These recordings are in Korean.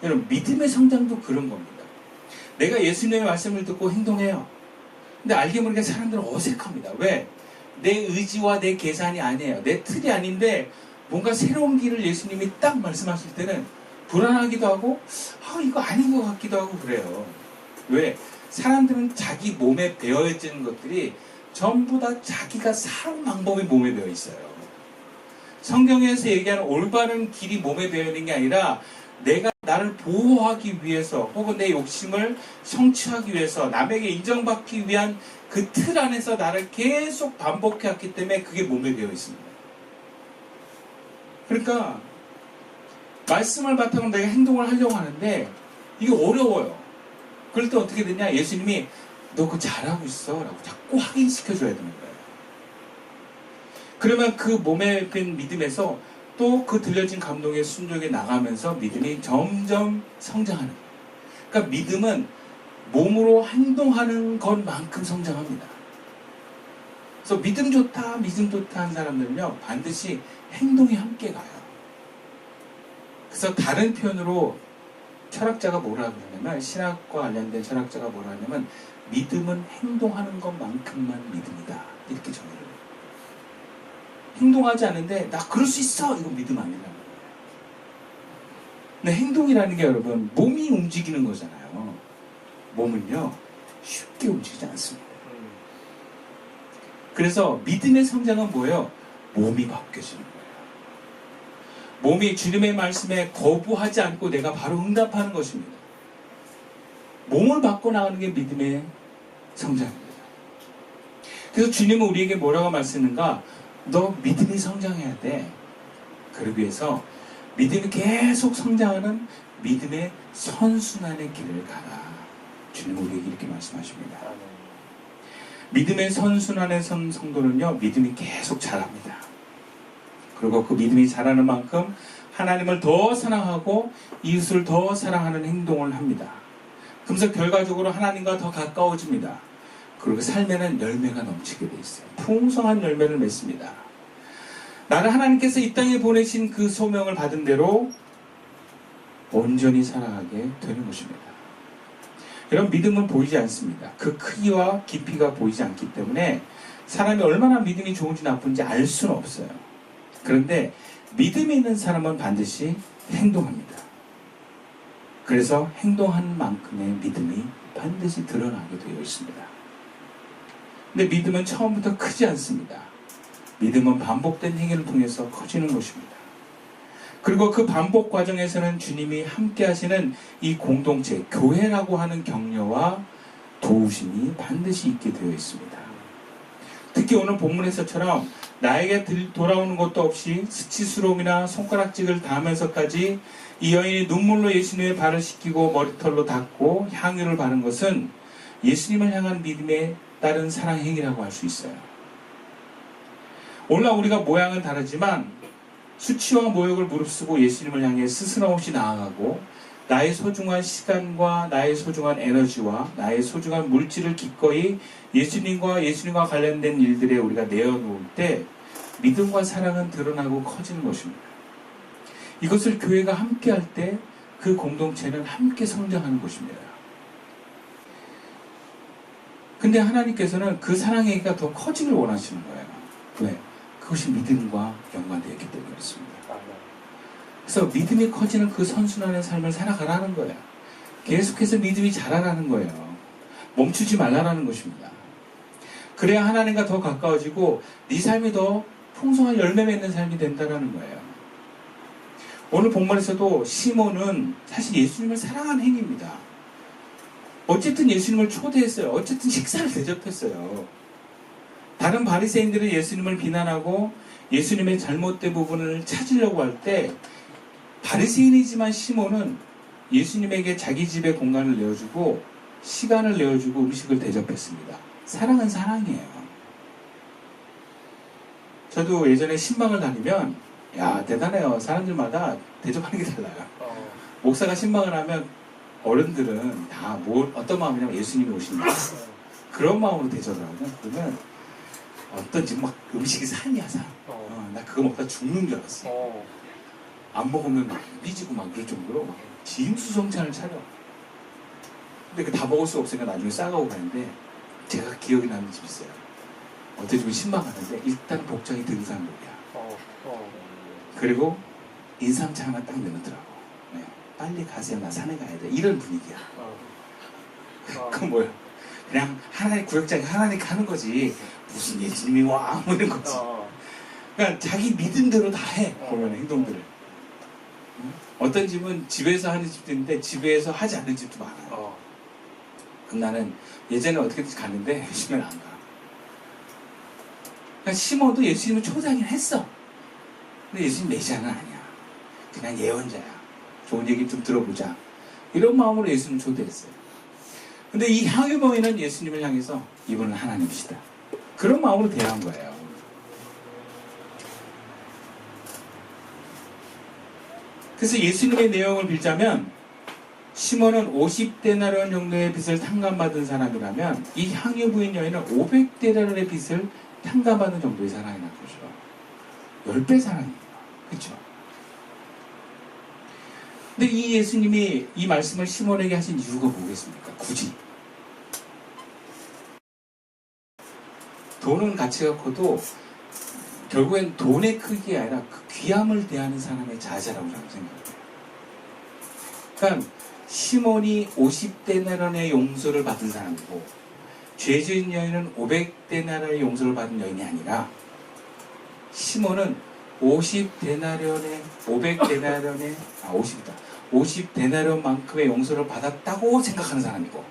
여러분, 믿음의 성장도 그런 겁니다. 내가 예수님의 말씀을 듣고 행동해요. 근데 알게 모르게 사람들은 어색합니다. 왜? 내 의지와 내 계산이 아니에요. 내 틀이 아닌데 뭔가 새로운 길을 예수님이 딱 말씀하실 때는 불안하기도 하고 이거 아닌 것 같기도 하고 그래요. 왜? 사람들은 자기 몸에 배어있는 것들이 전부 다 자기가 사는 방법이 몸에 배어 있어요. 성경에서 얘기하는 올바른 길이 몸에 배어 있는 게 아니라 내가 나를 보호하기 위해서 혹은 내 욕심을 성취하기 위해서 남에게 인정받기 위한 그 틀 안에서 나를 계속 반복해 왔기 때문에 그게 몸에 배어 있습니다. 그러니까 말씀을 바탕으로 내가 행동을 하려고 하는데 이게 어려워요. 그럴 때 어떻게 되냐? 예수님이 너 그거 잘하고 있어 라고 자꾸 확인시켜줘야 되는 거예요. 그러면 그 몸에 빈 믿음에서 또 그 들려진 감동의 순종에 나가면서 믿음이 점점 성장하는 거예요. 그러니까 믿음은 몸으로 행동하는 것만큼 성장합니다. 그래서 믿음 좋다 한 사람들은요 반드시 행동이 함께 가요. 그래서 다른 표현으로 철학자가 뭐라 그러냐면, 신학과 관련된 철학자가 뭐라 하냐면 믿음은 행동하는 것만큼만 믿음이다 이렇게 정의를 해요. 행동하지 않는데 나 그럴 수 있어 이건 믿음 아니라는 거예요. 근데 행동이라는 게 여러분 몸이 움직이는 거잖아요. 몸은요 쉽게 움직이지 않습니다. 그래서 믿음의 성장은 뭐예요? 몸이 바뀌어지는 거예요. 몸이 주님의 말씀에 거부하지 않고 내가 바로 응답하는 것입니다. 몸을 바꿔나가는 게 믿음의 성장입니다. 그래서 주님은 우리에게 뭐라고 말씀하는가? 너 믿음이 성장해야 돼. 그러기 위해서 믿음이 계속 성장하는 믿음의 선순환의 길을 가라. 주님은 우리에게 이렇게 말씀하십니다. 믿음의 선순환의 성도는요 믿음이 계속 자랍니다. 그리고 그 믿음이 자라는 만큼 하나님을 더 사랑하고 이웃을 더 사랑하는 행동을 합니다. 그러면서 결과적으로 하나님과 더 가까워집니다. 그리고 삶에는 열매가 넘치게 돼 있어요. 풍성한 열매를 맺습니다. 나를 하나님께서 이 땅에 보내신 그 소명을 받은 대로 온전히 살아가게 되는 것입니다. 여러분, 믿음은 보이지 않습니다. 그 크기와 깊이가 보이지 않기 때문에 사람이 얼마나 믿음이 좋은지 나쁜지 알 수는 없어요. 그런데 믿음이 있는 사람은 반드시 행동합니다. 그래서 행동하는 만큼의 믿음이 반드시 드러나게 되어 있습니다. 근데 믿음은 처음부터 크지 않습니다. 믿음은 반복된 행위를 통해서 커지는 것입니다. 그리고 그 반복 과정에서는 주님이 함께 하시는 이 공동체, 교회라고 하는 격려와 도우심이 반드시 있게 되어 있습니다. 특히 오늘 본문에서처럼 나에게 돌아오는 것도 없이 수치스러움이나 손가락질을 당하면서까지 이 여인이 눈물로 예수님의 발을 씻기고 머리털로 닦고 향유를 바른 것은 예수님을 향한 믿음에 따른 사랑 행위라고 할 수 있어요. 오늘날 우리가 모양은 다르지만 수치와 모욕을 무릅쓰고 예수님을 향해 스스럼없이 나아가고 나의 소중한 시간과 나의 소중한 에너지와 나의 소중한 물질을 기꺼이 예수님과 관련된 일들에 우리가 내어놓을 때 믿음과 사랑은 드러나고 커지는 것입니다. 이것을 교회가 함께 할 때 그 공동체는 함께 성장하는 것입니다. 근데 하나님께서는 그 사랑의가 더 커지길 원하시는 거예요. 왜? 그것이 믿음과 연관되어 있기 때문에 그렇습니다. 그래서 믿음이 커지는 그 선순환의 삶을 살아가라는 거예요. 계속해서 믿음이 자라라는 거예요. 멈추지 말라라는 것입니다. 그래야 하나님과 더 가까워지고 네 삶이 더 풍성한 열매 맺는 삶이 된다는 거예요. 오늘 본문에서도 시몬은 사실 예수님을 사랑한 행위입니다. 어쨌든 예수님을 초대했어요. 어쨌든 식사를 대접했어요. 다른 바리새인들은 예수님을 비난하고 예수님의 잘못된 부분을 찾으려고 할 때 바리새인이지만 시몬은 예수님에게 자기 집에 공간을 내어주고 시간을 내어주고 음식을 대접했습니다. 사랑은 사랑이에요. 저도 예전에 신방을 다니면 야 대단해요. 사람들마다 대접하는 게 달라요. 목사가 신방을 하면 어른들은 다 어떤 마음이냐면 예수님이 오신다. 그런 마음으로 대접을 하거든요. 그러면 어떤지 막 음식이 산이야 산. 나 그거 먹다 죽는 줄 알았어. 안 먹으면 막 삐지고 막 그럴 정도로 막 진수성찬을 차려. 근데 그 다 먹을 수 없으니까 나중에 싸가고 가는데 제가 기억에 남는 집 있어요. 어떻게 좀 신망하는데 일단 복장이 등산복이야. 그리고 인삼차 하나 딱 내놓더라고. 네. 빨리 가세요. 나 산에 가야 돼. 이런 분위기야. 그건 뭐야? 그냥 하나님 구역장에 하나님 가는 거지. 무슨 예수님이 와 뭐 이런 거지. 그러니까 자기 믿음대로 다 해. 보면 행동들을. 어떤 집은 집에서 하는 집도 있는데 집에서 하지 않는 집도 많아요. 그럼 나는 예전에 어떻게든 갔는데 요즘엔 안 가. 그러니까 시몬도 예수님을 초대하긴 했어. 근데 예수님 메시아는 아니야. 그냥 예언자야. 좋은 얘기 좀 들어보자. 이런 마음으로 예수님을 초대했어요. 근데 이 향유병이는 예수님을 향해서 이분은 하나님이시다. 그런 마음으로 대한 거예요. 그래서 예수님의 내용을 빌자면 시몬은 50데나리온 정도의 빚을 탕감받은 사람이라면 이 향유 부인 여인은 500데나리온의 빚을 탕감받는 정도의 사랑이라는 거죠. 10배 사랑입니다. 그렇죠? 근데 이 예수님이 이 말씀을 시몬에게 하신 이유가 뭐겠습니까? 굳이 돈은 가치가 커도 결국엔 돈의 크기가 아니라 그 귀함을 대하는 사람의 자세라고 저는 생각해요. 그러니까 시몬이 50데나리온의 용서를 받은 사람이고 죄지은 여인은 500데나리온의 용서를 받은 여인이 아니라 시몬은 50데나리온의 50데나리온만큼의 용서를 받았다고 생각하는 사람이고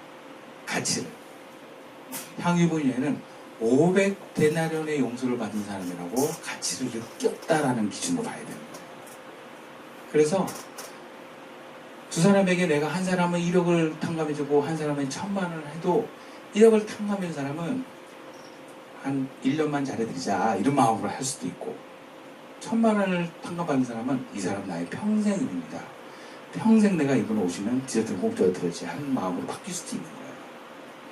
가치를 향유부인 여인은 500데나리온의 용서를 받은 사람이라고 가치를 느꼈다라는 기준으로 봐야 되는 거예요. 그래서 두 사람에게 내가 한 사람은 1억을 탕감해주고 한 사람은 1,000만 원을 해도 1억을 탕감한 사람은 한 1년만 잘해드리자 이런 마음으로 할 수도 있고 1,000만 원을 탕감받는 사람은 이 사람 나의 평생입니다. 평생 내가 이분 오시면 지어들 꼭 지어들지 하는 마음으로 바뀔 수도 있는 거예요.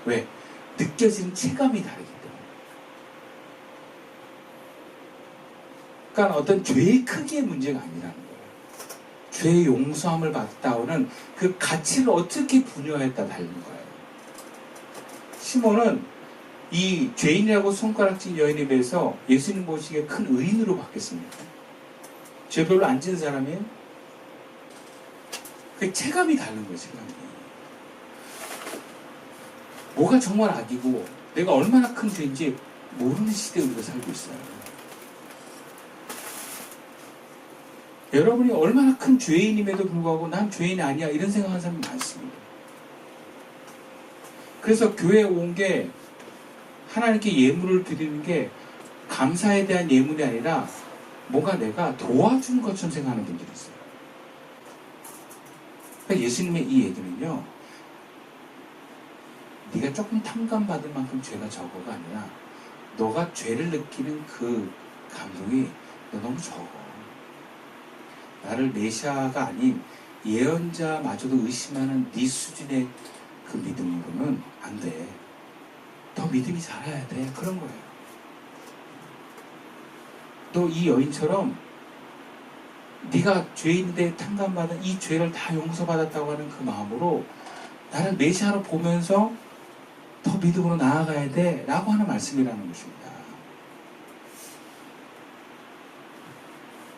왜? 느껴지는 체감이 다르기 때문에. 그러니까 어떤 죄의 크기의 문제가 아니라는 거예요. 죄의 용서함을 받다오는 그 가치를 어떻게 분유했다 달린 거예요. 시몬은 이 죄인이라고 손가락질 여인에 비해서 예수님 보시기에 큰 의인으로 바뀌었습니다. 죄 별로 안 지은 사람이에요. 그 체감이 다른 거예요. 체감이. 뭐가 정말 악이고 내가 얼마나 큰 죄인지 모르는 시대에 우리가 살고 있어요. 여러분이 얼마나 큰 죄인임에도 불구하고 난 죄인이 아니야 이런 생각하는 사람이 많습니다. 그래서 교회에 온 게 하나님께 예물을 드리는 게 감사에 대한 예물이 아니라 뭔가 내가 도와준 것처럼 생각하는 분들이 있어요. 그러니까 예수님의 이 얘기는요, 네가 조금 탕감받을 만큼 죄가 적어가 아니라 너가 죄를 느끼는 그 감동이 너 너무 적어. 나를 메시아가 아닌 예언자마저도 의심하는 네 수준의 그 믿음으로는 안 돼. 더 믿음이 자라야 돼. 그런 거예요. 또 이 여인처럼 네가 죄인인데 탕감받은 이 죄를 다 용서받았다고 하는 그 마음으로 나를 메시아로 보면서 더 믿음으로 나아가야 돼 라고 하는 말씀이라는 것입니다.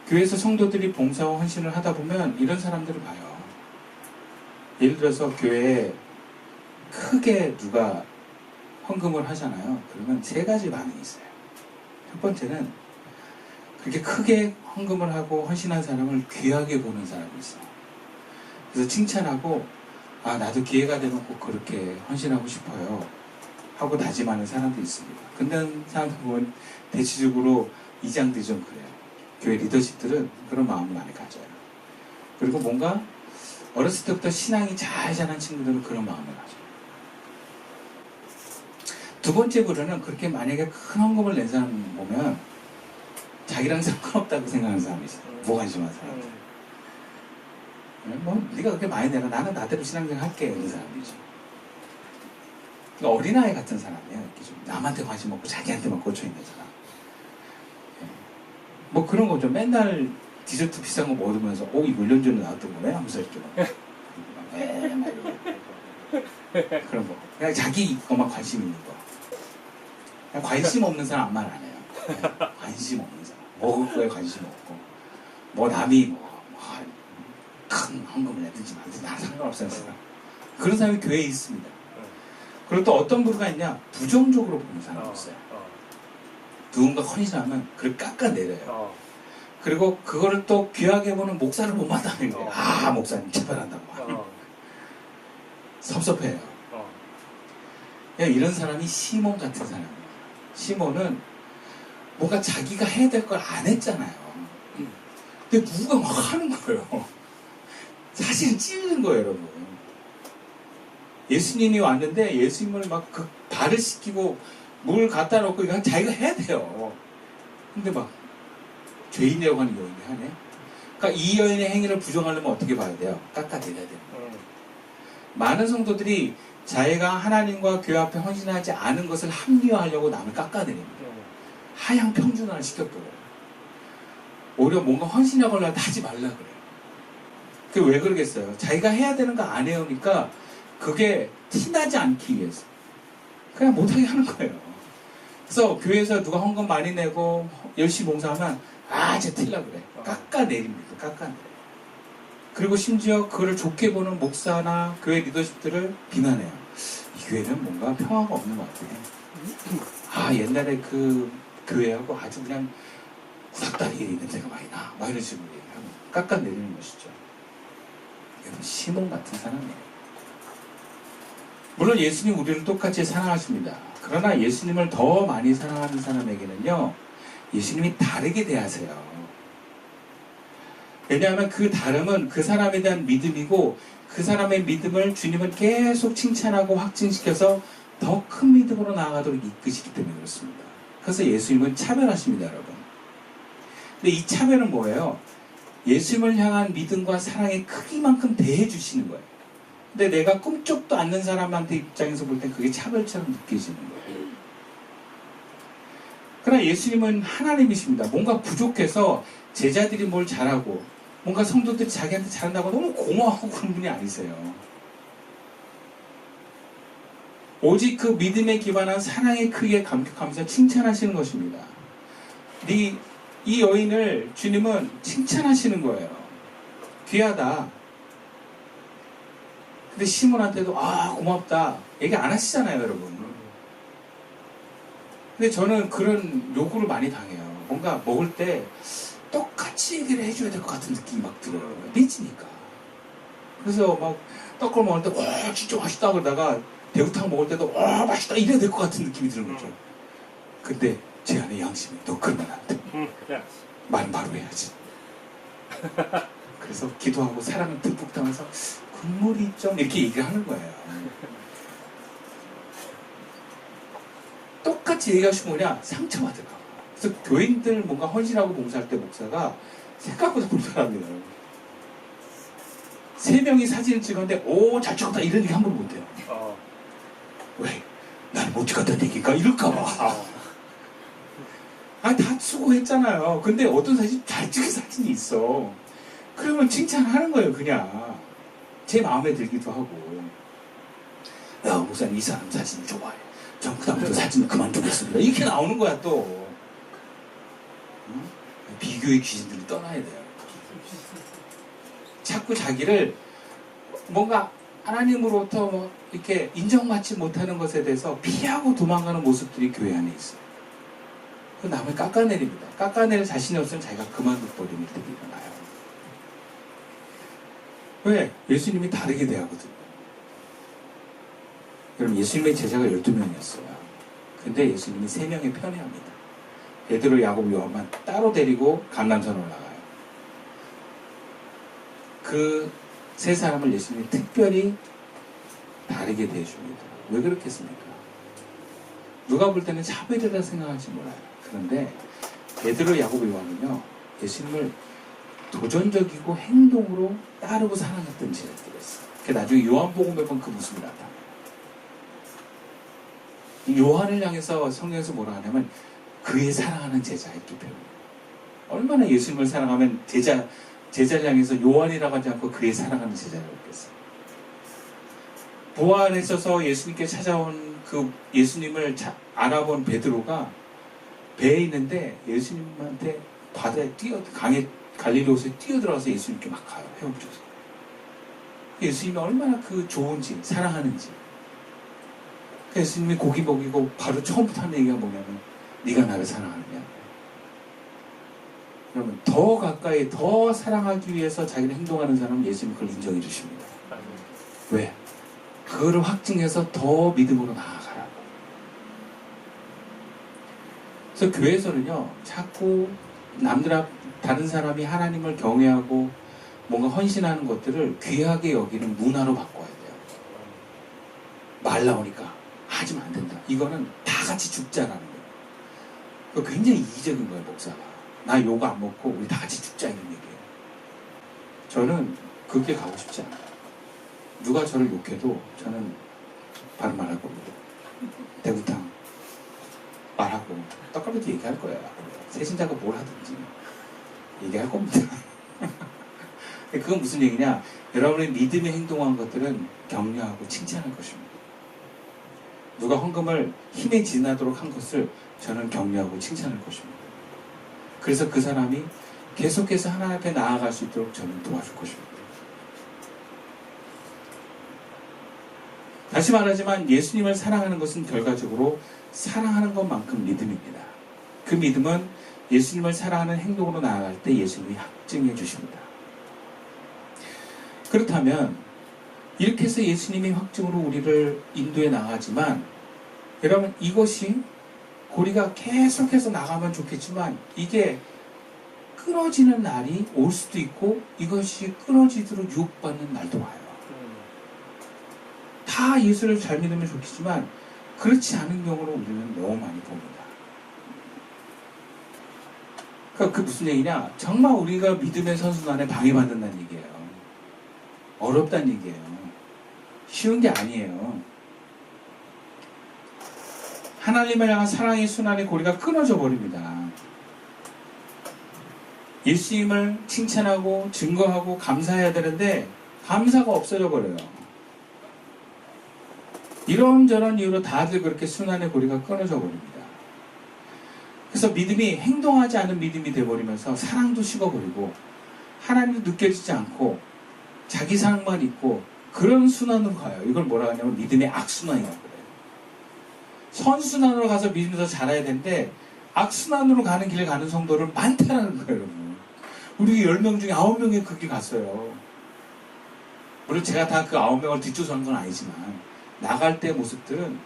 교회에서 성도들이 봉사와 헌신을 하다 보면 이런 사람들을 봐요. 예를 들어서 교회에 크게 누가 헌금을 하잖아요. 그러면 세 가지 반응이 있어요. 첫 번째는 그렇게 크게 헌금을 하고 헌신한 사람을 귀하게 보는 사람이 있어요. 그래서 칭찬하고 아 나도 기회가 되면 꼭 그렇게 헌신하고 싶어요 하고 다짐하는 사람도 있습니다. 근데 사람들 보면 대체적으로 이장들이 좀 그래요. 교회 리더십들은 그런 마음을 많이 가져요. 그리고 뭔가 어렸을 때부터 신앙이 잘 자란 친구들은 그런 마음을 가져요. 두 번째 부류는 그렇게 만약에 큰 헌금을 낸 사람 보면 자기랑 상관없다고 생각하는 사람이 있어요. 무관심한 사람들. 뭐 네가 그렇게 많이 내라. 나는 나대로 신앙생활 할게. 이런 사람이죠. 그러니까 어린아이 같은 사람이에요. 이렇게 좀 남한테 관심 없고 자기한테만 꽂혀있는 사람. 뭐 그런 거죠. 맨날 디저트 비싼 거 먹으면서 이거 1년 전에 나왔던 거네? 하면서 이렇게 막 왜? 막 이러고. 그런 거. 그냥 자기 것만 관심 있는 거. 그냥 관심 없는 사람 아무 말 안 해요. 네, 관심 없는 사람. 먹을 거에 관심 없고. 뭐 남이 큰 헌금을 내든지 말든지 나 상관없어요. 그런 사람이 교회에 있습니다. 그리고 또 어떤 부류가 있냐? 부정적으로 보는 사람이 있어요. 누군가 헌신하면 그걸 깎아내려요. 그리고 그거를 또 귀하게 보는 목사를 못 만나는 거예요. 아, 목사님 차별한다고. 섭섭해요. 이런 사람이 시몬 같은 사람이에요. 시몬은 뭔가 자기가 해야 될 걸 안 했잖아요. 근데 누가 막 하는 거예요. 사실은 찌르는 거예요, 여러분. 예수님이 왔는데 예수님을 막 그 발을 씻기고 물 갖다 놓고 이거 자기가 해야 돼요. 근데 막 죄인이라고 하는 여인이 하네. 그러니까 이 여인의 행위를 부정하려면 어떻게 봐야 돼요? 깎아내려야 돼요. 많은 성도들이 자기가 하나님과 교회 앞에 헌신하지 않은 것을 합리화하려고 남을 깎아내립니다. 하향 평준화를 시켰더라고요. 오히려 뭔가 헌신하고 하려고 하지 말라 그래요. 그게 왜 그러겠어요? 자기가 해야 되는 거 안 해오니까 그게 티나지 않기 위해서 그냥 못하게 하는 거예요. 그래서 교회에서 누가 헌금 많이 내고 열심히 봉사하면 쟤 틀려 그래. 깎아내립니다. 깎아내려. 그리고 심지어 그걸 좋게 보는 목사나 교회 리더십들을 비난해요. 이 교회는 뭔가 평화가 없는 것 같아. 옛날에 그 교회하고 아주 그냥 구닥다리 냄새가 많이 나. 막 이런 식으로 얘기하면 깎아내리는 것이죠. 여러분, 시몬 같은 사람이에요. 물론 예수님 우리를 똑같이 사랑하십니다. 그러나 예수님을 더 많이 사랑하는 사람에게는요, 예수님이 다르게 대하세요. 왜냐하면 그 다름은 그 사람에 대한 믿음이고 그 사람의 믿음을 주님은 계속 칭찬하고 확증시켜서 더 큰 믿음으로 나아가도록 이끄시기 때문에 그렇습니다. 그래서 예수님은 차별하십니다, 여러분. 근데 이 차별은 뭐예요? 예수님을 향한 믿음과 사랑의 크기만큼 대해 주시는 거예요. 근데 내가 꿈쩍도 않는 사람한테 입장에서 볼 땐 그게 차별처럼 느껴지는 거예요. 그러나 예수님은 하나님이십니다. 뭔가 부족해서 제자들이 뭘 잘하고 뭔가 성도들이 자기한테 잘한다고 너무 고마워하고 그런 분이 아니세요. 오직 그 믿음에 기반한 사랑의 크기에 감격하면서 칭찬하시는 것입니다. 이 여인을 주님은 칭찬하시는 거예요. 귀하다. 근데 시몬한테도 고맙다 얘기 안 하시잖아요, 여러분. 근데 저는 그런 요구를 많이 당해요. 뭔가 먹을 때 똑같이 얘기를 해줘야 될 것 같은 느낌이 막 들어요. 삐지니까. 그래서 막 떡을 먹을 때 진짜 맛있다 그러다가 대구탕 먹을 때도 맛있다 이래야 될 것 같은 느낌이 드는 거죠. 근데 제 안에 양심이 너 그러면 안 돼. 말 바로 해야지. 그래서 기도하고 사랑을 듬뿍 담아서 국물이 좀 이렇게 얘기를 하는 거예요. 똑같이 얘기하시면 뭐냐? 상처받을까 봐. 그래서 교인들 뭔가 헌신하고 봉사할 때 목사가 생각보다 불편합니다. 3명이 사진을 찍었는데 잘 찍었다 이런 얘기 함부로 못해요. 왜? 난 못 찍었다는 얘기가 이럴까 봐. 다 수고했잖아요. 근데 어떤 사진 잘 찍은 사진이 있어. 그러면 칭찬하는 거예요, 그냥. 제 마음에 들기도 하고. 야, 목사님 이 사람 사진 좋아해. 전 그다음부터 사진을 그만두겠습니다. 이렇게 나오는 거야 또. 비교의 귀신들이 떠나야 돼요. 자꾸 자기를 뭔가 하나님으로부터 이렇게 인정받지 못하는 것에 대해서 피하고 도망가는 모습들이 교회 안에 있어요. 그 남을 깎아내립니다. 깎아내릴 자신이 없으면 자기가 그만둬버리는 일들이 일어나요. 왜? 예수님이 다르게 대하거든요. 여러분, 예수님의 제자가 12명이었어요. 근데 예수님이 3명에 편애합니다. 베드로, 야곱, 요한만 따로 데리고 감람산 올라가요. 그 3사람을 예수님이 특별히 다르게 대해줍니다. 왜 그렇겠습니까? 누가 볼 때는 차별이라 생각할지 몰라요. 그런데 베드로, 야곱, 요한은요, 예수님을 도전적이고 행동으로 따르고 사랑했던 제자들이었어요. 나중에 요한복음에 보면 그 모습이 나타나요. 요한을 향해서 성경에서 뭐라 하냐면 그의 사랑하는 제자 이렇게 표현해요. 얼마나 예수님을 사랑하면 제자를 향해서 요한이라고 하지 않고 그의 사랑하는 제자라고 했겠어요. 부활하셔서 예수님께 찾아온 그 예수님을 알아본 베드로가 배에 있는데 예수님한테 바다에 강에 갈릴리호수에 뛰어들어가서 예수님께 막 가요. 헤엄쳐서. 예수님이 얼마나 그 좋은지 사랑하는지. 예수님이 고기 먹이고 바로 처음부터 하는 얘기가 뭐냐면 네가 나를 사랑하느냐. 그러면 더 가까이 더 사랑하기 위해서 자기를 행동하는 사람은 예수님이 그걸 인정해 주십니다. 왜? 그거를 확증해서 더 믿음으로 나아가라고. 그래서 교회에서는요 자꾸 다른 사람이 하나님을 경외하고 뭔가 헌신하는 것들을 귀하게 여기는 문화로 바꿔야 돼요. 말 나오니까 하지면 안 된다. 이거는 다 같이 죽자라는 거예요. 그거 굉장히 이기적인 거예요, 목사가. 나 요거 안 먹고 우리 다 같이 죽자 이런 얘기예요. 저는 그렇게 가고 싶지 않아요. 누가 저를 욕해도 저는 바로 말할 겁니다. 대구탕 말하고 떡갈비도 얘기할 거예요. 세신자가 뭘 하든지 얘기할 겁니다. 그건 무슨 얘기냐? 여러분의 믿음에 행동한 것들은 격려하고 칭찬할 것입니다. 누가 헌금을 힘에 지나도록 한 것을 저는 격려하고 칭찬할 것입니다. 그래서 그 사람이 계속해서 하나님 앞에 나아갈 수 있도록 저는 도와줄 것입니다. 다시 말하지만 예수님을 사랑하는 것은 결과적으로 사랑하는 것만큼 믿음입니다. 그 믿음은 예수님을 사랑하는 행동으로 나아갈 때 예수님이 확증해 주십니다. 그렇다면 이렇게 해서 예수님이 확증으로 우리를 인도해 나가지만 여러분 이것이 고리가 계속해서 나가면 좋겠지만 이게 끊어지는 날이 올 수도 있고 이것이 끊어지도록 유혹받는 날도 와요. 다 예수를 잘 믿으면 좋겠지만 그렇지 않은 경우를 우리는 너무 많이 봅니다. 그러니까 그 무슨 얘기냐? 정말 우리가 믿음의 선순환에 방해받는다는 얘기예요. 어렵다는 얘기예요. 쉬운 게 아니에요. 하나님을 향한 사랑의 순환의 고리가 끊어져 버립니다. 예수님을 칭찬하고 증거하고 감사해야 되는데 감사가 없어져 버려요. 이런저런 이유로 다들 그렇게 순환의 고리가 끊어져 버립니다. 그래서 믿음이 행동하지 않은 믿음이 되어버리면서 사랑도 식어버리고 하나님도 느껴지지 않고 자기 사랑만 있고 그런 순환으로 가요. 이걸 뭐라 하냐면 믿음의 악순환이라고 그래요. 선순환으로 가서 믿음이 더 자라야 되는데 악순환으로 가는 길을 가는 성도를 많다는 거예요. 여러분. 우리 10명 중에 9명이 그 길 갔어요. 물론 제가 다 그 9명을 뒷조사한 건 아니지만 나갈 때 모습들은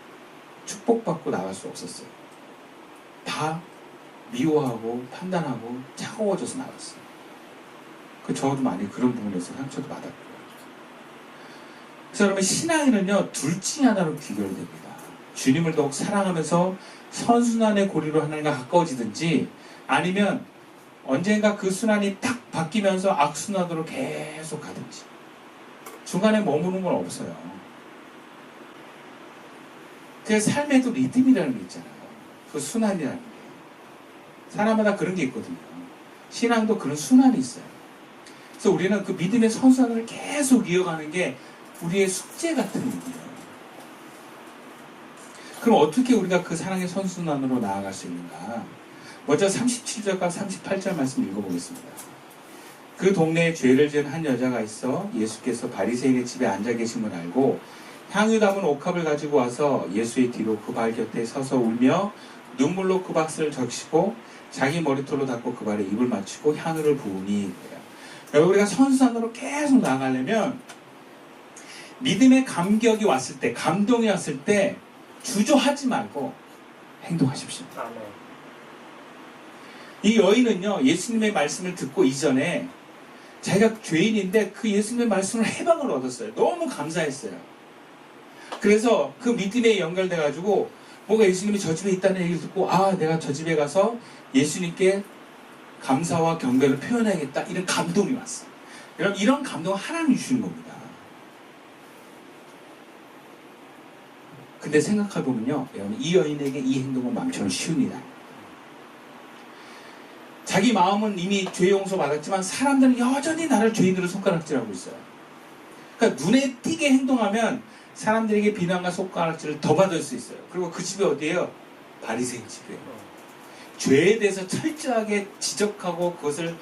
축복받고 나갈 수 없었어요. 다 미워하고 판단하고 차가워져서 나갔어요. 저도 많이 그런 부분에서 상처도 받았고요. 그래서 여러분 신앙에는요 둘 중에 하나로 귀결됩니다. 주님을 더욱 사랑하면서 선순환의 고리로 하나님과 가까워지든지 아니면 언젠가 그 순환이 딱 바뀌면서 악순환으로 계속 가든지 중간에 머무는 건 없어요. 그 삶에도 리듬이라는 게 있잖아요. 그 순환이라는 게. 사람마다 그런 게 있거든요. 신앙도 그런 순환이 있어요. 그래서 우리는 그 믿음의 선순환을 계속 이어가는 게 우리의 숙제 같은 일이에요. 그럼 어떻게 우리가 그 사랑의 선순환으로 나아갈 수 있는가? 먼저 37절과 38절 말씀 읽어보겠습니다. 그 동네에 죄를 지은 한 여자가 있어 예수께서 바리새인의 집에 앉아 계심을 알고 향유 담은 옥합을 가지고 와서 예수의 뒤로 그 발 곁에 서서 울며 눈물로 그 밭을 적시고 자기 머리털로 닦고 그 발에 입을 맞추고 향유를 부으니. 여러분 우리가 선순환으로 계속 나가려면 믿음의 감격이 왔을 때 감동이 왔을 때 주저하지 말고 행동하십시오. 이 여인은요 예수님의 말씀을 듣고 이전에 자기가 죄인인데 그 예수님의 말씀을 해방을 얻었어요. 너무 감사했어요. 그래서 그 믿음에 연결돼 가지고 뭔가 예수님이 저 집에 있다는 얘기를 듣고 내가 저 집에 가서 예수님께 감사와 경배를 표현해야겠다 이런 감동이 왔어요. 여러분 이런 감동은 하나님이 주시는 겁니다. 근데 생각해보면요 여러분 이 여인에게 이 행동은 마음처럼 쉬운 일이 아닙니다. 자기 마음은 이미 죄 용서 받았지만 사람들은 여전히 나를 죄인으로 손가락질하고 있어요. 그러니까 눈에 띄게 행동하면 사람들에게 비난과 손가락질을 더 받을 수 있어요. 그리고 그 집이 어디예요? 바리새인 집이에요. 죄에 대해서 철저하게 지적하고 그것을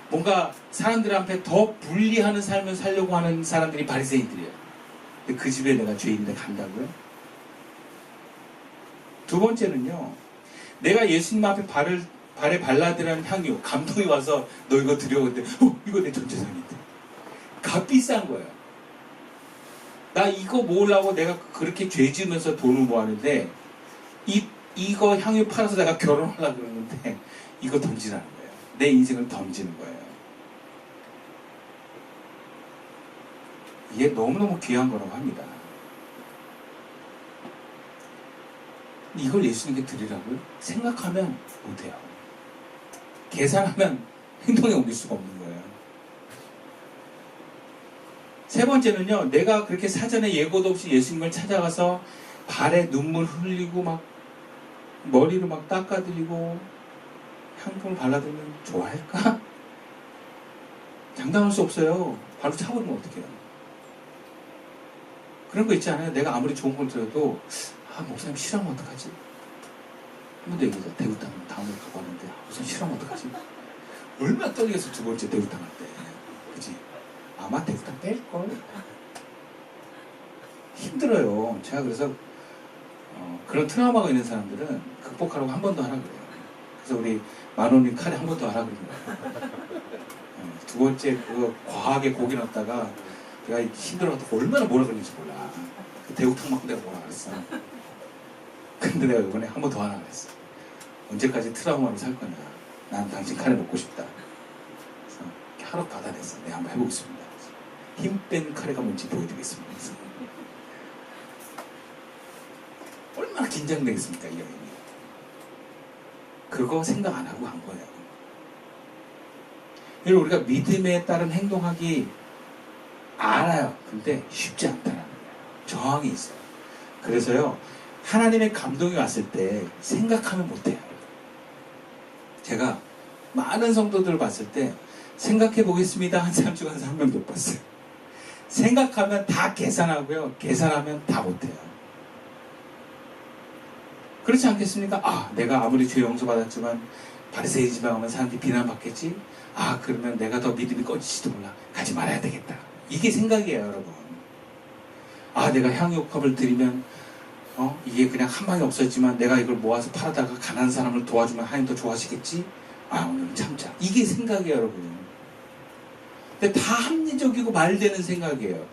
뭔가 사람들 앞에 더 분리하는 삶을 살려고 하는 사람들이 바리새인들이에요. 근데 그 집에 내가 죄인인데 간다고요? 두 번째는요, 내가 예수님 앞에 발에 발라드라는 향유, 감동이 와서 너 이거 드려. 근데 이거 내 전 재산인데 값 비싼 거예요. 나 이거 모으려고 내가 그렇게 죄 지으면서 돈을 모았는데 이거 향유 팔아서 내가 결혼하려고 그러는데 이거 던지라는 거예요. 내 인생을 던지는 거예요. 이게 너무너무 귀한 거라고 합니다. 이걸 예수님께 드리라고요? 생각하면 못해요. 계산하면 행동에 옮길 수가 없는 거예요. 세 번째는요, 내가 그렇게 사전에 예고도 없이 예수님을 찾아가서 발에 눈물 흘리고 막 머리를 막 닦아드리고 향품을 발라드리면 좋아할까? 장담할 수 없어요. 바로 차버리면 어떡해요? 그런 거 있지 않아요? 내가 아무리 좋은 걸 들어도 목사님 싫어하면 어떡하지? 한 번도 얘기하자. 대구탕 다음으로 가봤는데 목사님 싫어하면 어떡하지? 얼마나 떨리겠어. 두 번째 대구탕 할 때. 그치? 아마 대구탕 뺄걸? 힘들어요. 제가 그래서 그런 트라우마가 있는 사람들은 극복하라고 한 번 더 하라 그래요. 그래서 우리 만원님 카레 한 번 더 하라 그래요. 두 번째 그거 과하게 고기 넣었다가 내가 힘들어서 얼마나 뭐라 그랬는지 몰라. 그 대구탕 먹고 내가 뭐라 그랬어. 근데 내가 이번에 한 번 더 하라 그랬어. 언제까지 트라우마로 살 거냐. 난 당신 카레 먹고 싶다. 그래서 하루 받아냈어. 내가 한번 해보겠습니다. 힘 뺀 카레가 뭔지 보여드리겠습니다. 그래서 얼마나 긴장되겠습니까, 이 여인이. 그거 생각 안 하고 한 거예요. 여러분, 우리가 믿음에 따른 행동하기 알아요. 근데 쉽지 않다는 거예요. 저항이 있어요. 그래서요, 하나님의 감동이 왔을 때 생각하면 못해요. 제가 많은 성도들을 봤을 때 생각해 보겠습니다 한 사람 중에 한 명도 못 봤어요. 생각하면 다 계산하고요. 계산하면 다 못해요. 그렇지 않겠습니까? 내가 아무리 죄 용서받았지만 바리새인 집에 가면 사람들이 비난받겠지? 그러면 내가 더 믿음이 꺼지지도 몰라. 가지 말아야 되겠다. 이게 생각이에요, 여러분. 내가 향유컵을 드리면 이게 그냥 한 방에 없었지만 내가 이걸 모아서 팔아다가 가난한 사람을 도와주면 하나님 더 좋아하시겠지? 오늘은 참자. 이게 생각이에요, 여러분. 근데 다 합리적이고 말되는 생각이에요.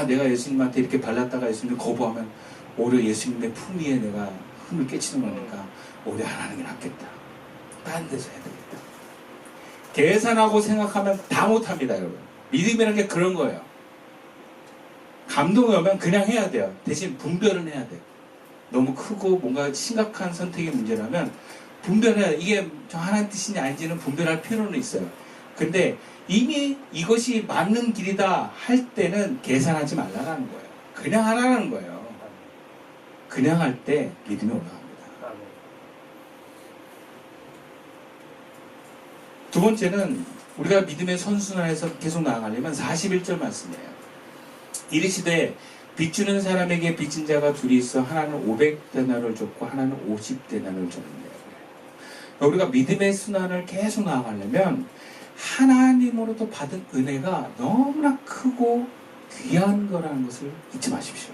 내가 예수님한테 이렇게 발랐다가 예수님을 거부하면 오히려 예수님의 품위에 내가 흠을 깨치는 거니까 오히려 안 하는 게 낫겠다. 딴 데서 해야 되겠다. 계산하고 생각하면 다 못합니다, 여러분. 믿음이라는 게 그런 거예요. 감동이 오면 그냥 해야 돼요. 대신 분별은 해야 돼요. 너무 크고 뭔가 심각한 선택의 문제라면 분별해야 돼요. 이게 하나님 뜻인지 아닌지는 분별할 필요는 있어요. 근데 이미 이것이 맞는 길이다 할 때는 계산하지 말라는 거예요. 그냥 하라는 거예요. 그냥 할 때 믿음이 올라갑니다. 두 번째는 우리가 믿음의 선순환에서 계속 나아가려면 41절 말씀이에요. 이르시되 빚주는 사람에게 빚진 자가 둘이 있어 하나는 500데나리를 줬고 하나는 50데나리를 줬는데요. 우리가 믿음의 순환을 계속 나아가려면 하나님으로부터 받은 은혜가 너무나 크고 귀한 거라는 것을 잊지 마십시오.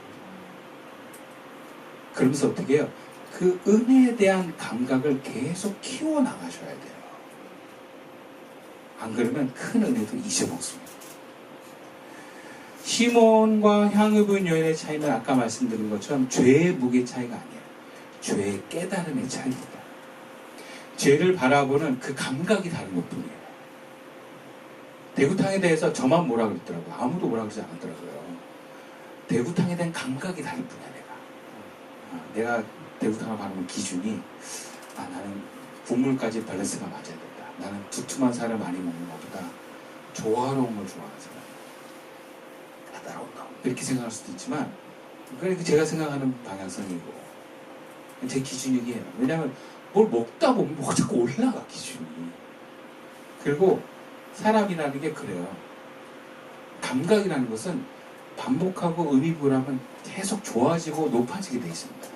그러면서 어떻게 해요? 그 은혜에 대한 감각을 계속 키워나가셔야 돼요. 안 그러면 큰 은혜도 잊어먹습니다. 시몬과 향유 부인 여인의 차이는 아까 말씀드린 것처럼 죄의 무게 차이가 아니에요. 죄의 깨달음의 차이입니다. 죄를 바라보는 그 감각이 다른 것뿐이에요. 대구탕에 대해서 저만 뭐라 그랬더라고요. 아무도 뭐라 그러지 않았더라고요. 대구탕에 대한 감각이 다를 뿐이야, 내가 대구탕을 바르는 기준이 나는 국물까지 밸런스가 맞아야 된다. 나는 두툼한 살을 많이 먹는 것보다 조화로운 걸 좋아하는 사람. 까다로운 거. 이렇게 생각할 수도 있지만 그러니까 제가 생각하는 방향성이고 제 기준이에요. 왜냐하면 뭘 먹다 보면 뭐가 자꾸 올라가, 기준이. 그리고 사람이라는 게 그래요. 감각이라는 것은 반복하고 의미 부여하면 계속 좋아지고 높아지게 돼 있습니다.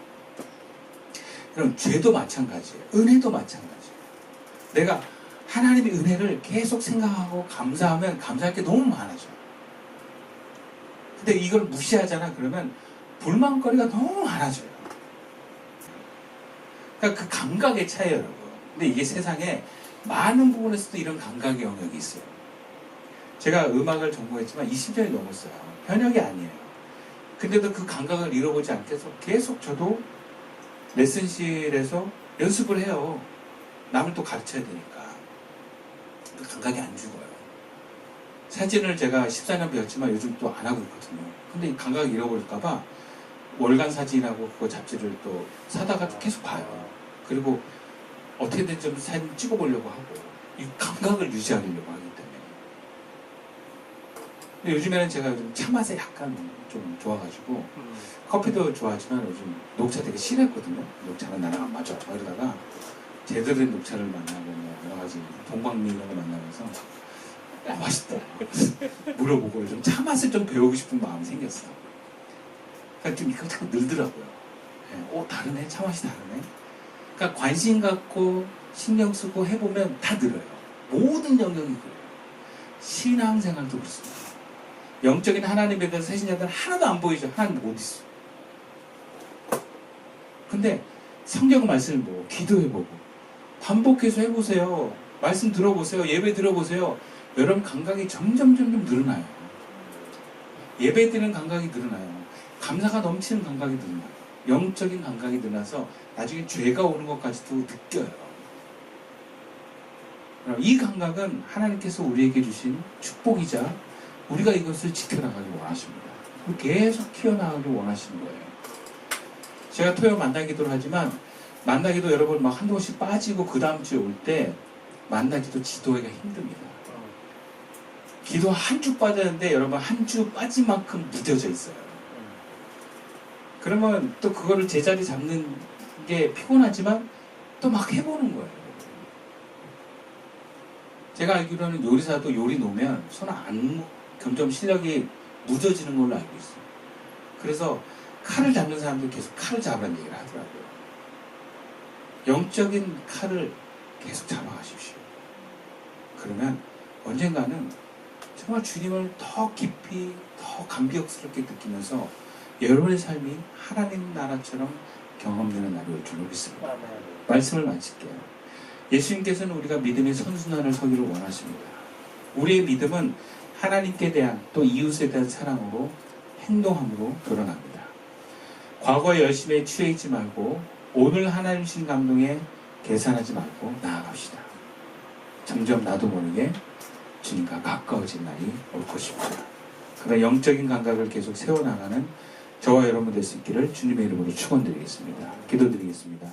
그럼 죄도 마찬가지예요. 은혜도 마찬가지예요. 내가 하나님의 은혜를 계속 생각하고 감사하면 감사할 게 너무 많아져요. 근데 이걸 무시하잖아. 그러면 불만거리가 너무 많아져요. 그러니까 그 감각의 차이예요, 여러분. 근데 이게 세상에 많은 부분에서도 이런 감각의 영역이 있어요. 제가 음악을 전공했지만 20년이 넘었어요. 현역이 아니에요. 근데도 그 감각을 잃어보지 않게 해서 계속 저도 레슨실에서 연습을 해요. 남을 또 가르쳐야 되니까. 그 감각이 안 죽어요. 사진을 제가 14년 배웠지만 요즘 또 안 하고 있거든요. 근데 이 감각을 잃어버릴까봐 월간 사진이라고 그거 잡지를 또 사다가 계속 봐요. 그리고 어떻게든 좀 사진 찍어보려고 하고 이 감각을 유지하려고 하기 때문에. 근데 요즘에는 제가 요즘 차 맛에 약간 좀 좋아가지고 커피도 좋아하지만 요즘 녹차 되게 싫어했거든요. 녹차는 나랑 안 맞아. 이러다가 제대로 된 녹차를 만나고 뭐 여러 가지 동방미 이런 거 만나면서 야 맛있다 물어보고 요즘 차 맛을 좀 배우고 싶은 마음이 생겼어. 그러니까 좀 이거 자꾸 늘더라고요. 네. 다르네, 차 맛이 다르네. 그러니까 관심 갖고 신경 쓰고 해보면 다 늘어요. 모든 영역이 그래요. 신앙생활도 그렇습니다. 영적인 하나님에 대해서 세신자들은 하나도 안 보이죠. 하나님 어디 있어? 근데 성경 말씀을 보고 기도해보고 반복해서 해보세요. 말씀 들어보세요. 예배 들어보세요. 여러분 감각이 점점 늘어나요. 예배 드리는 감각이 늘어나요. 감사가 넘치는 감각이 늘어나요. 영적인 감각이 늘어나서 나중에 죄가 오는 것까지도 느껴요. 이 감각은 하나님께서 우리에게 주신 축복이자 우리가 이것을 지켜나가길 원하십니다. 계속 키워나가길 원하시는 거예요. 제가 토요 만나기도를 하지만 만나기도 여러분 막 한두 번씩 빠지고 그 다음 주에 올 때 만나기도 지도하기가 힘듭니다. 기도 한 주 빠졌는데 여러분 한 주 빠진 만큼 무뎌져 있어요. 그러면 또 그거를 제자리 잡는 게 피곤하지만 또 막 해보는 거예요. 제가 알기로는 요리사도 요리 놓으면 손 안 점점 실력이 무뎌지는 걸로 알고 있어요. 그래서 칼을 잡는 사람들 계속 칼을 잡으라는 얘기를 하더라고요. 영적인 칼을 계속 잡아가십시오. 그러면 언젠가는 정말 주님을 더 깊이 더 감격스럽게 느끼면서 여러분의 삶이 하나님 나라처럼 경험되는 날이 올 줄 믿습니다. 말씀을 마칠게요. 예수님께서는 우리가 믿음의 선순환을 서기를 원하십니다. 우리의 믿음은 하나님께 대한 또 이웃에 대한 사랑으로 행동함으로 드러납니다. 과거의 열심에 취해 있지 말고 오늘 하나님 신 감동에 계산하지 말고 나아갑시다. 점점 나도 모르게 주님과 가까워진 날이 올 것입니다. 그런 영적인 감각을 계속 세워나가는 저와 여러분 될 수 있기를 주님의 이름으로 축원드리겠습니다. 기도드리겠습니다.